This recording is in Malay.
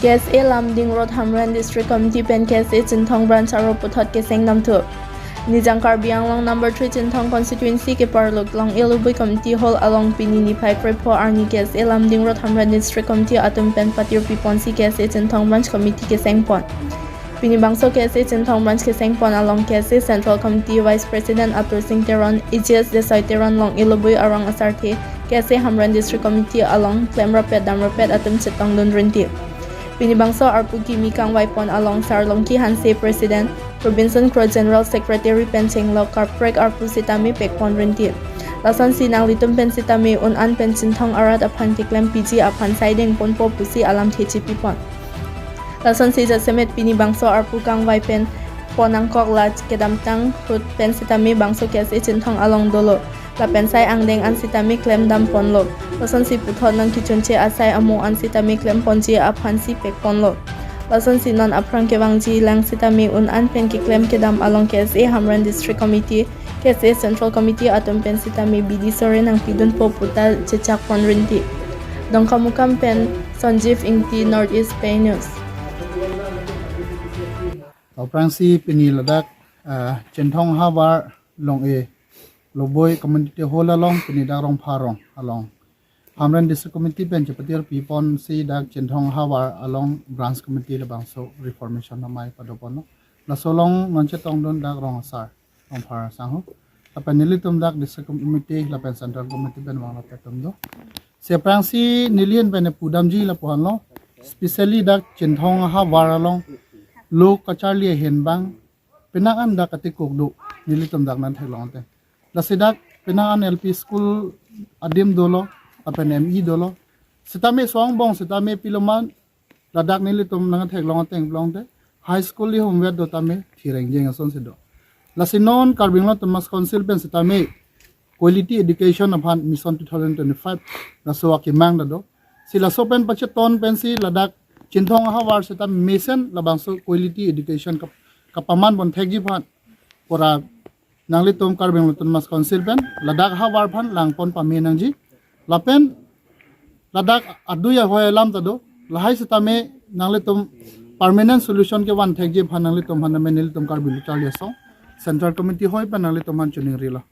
KSA Lumdimg Hamren District Committee pen KSA Chinthong Branch Aro puthot keseng namtu. Nijang Karbi Anglong number 3 Chinthong Constituency keparlo long lobui committee hall along Peni niphai prepo arni KSA Lumdimg Hamren District Committee atum pen patirpi ponsi KSA Chinthong Branch Committee keseng pon. Pini bangso KSA Chinthong Branch keseng pon along KSA Central Committee Vice President Atursing Teron EGS Sai Deng long lobui arang Asarthe KSA Hamren District Committee along claim rapid dam rapid atum Chinthong Constituency. Pini bangso arpuki mikang waipon along Sarlongki Hanse President Robison Kro General Secretary pencheng lo karprek arpu sitami pekpon renti. Lasan sinang litum pen sitami unan pen Chinthong arat aphan kiklem PG aphan Sai Deng ponpo pusi alam thechipi pon. Lasan si semet pini bangso arpu kang waipen ponang kok lach kedamtang hut pen sitami bangso KSA Chinthong along dolo. LAPEN Sai Deng an sitami klem dam ponlo. Lasan si puthot nang kichunche asai amo an sitami klem ponji aphan si pekpon lo. Lasan si non aprang kewangji lang sitami unan pen kiklem kedam along KSA Hamren District Committee, KSA Central Committee atum pen sitami bidi sore nang pidun po puta cecak pon rinti. Dong kamukam pen Sonjiv ingti Northeast Pay News. Prangsi Peni LADAK Chinthong Habar long lobui community hall along Peni darong pharong along Hamren District Committee pen patirpi ponsi DAK Chinthong Habar along branch committee le bangso reformation namai padopon la solong nonchetong don DAK rong sar rong phar sangho apan nilitum DAK District Committee la pen Central Committee pen wang la petum do se prangsi nilien pen pudamji la pohon lo especially DAK Chinthong Habar along lo kacharli henbang penangan DAK atikok do nilitum DAK nan thelong te la sidak penangan LP school adim dolo apan ME dolo sitame songbong sitame piloman ladak nilitum nang thelong teng blong te high school li homeware do tame thireng jeng ason sedo la sinon karbinglo tamas council pen sitame quality education aphan mission 2025 la soaki mang do sila sopen pacheton pensi ladak Chinthong Hawar sitam mission labangso quality education kapaman bon thegi phan pora nanglitum karbinglo tamas council pen ladak hawar phan langpon pami nangji LAPEN ladak aduya hoy lam tado lahai sitame nanglitum permanent solution ke wan thegi phan nanglitum han menilitum karbil chaliaso central committee hoy pan nanglitum han chuning rila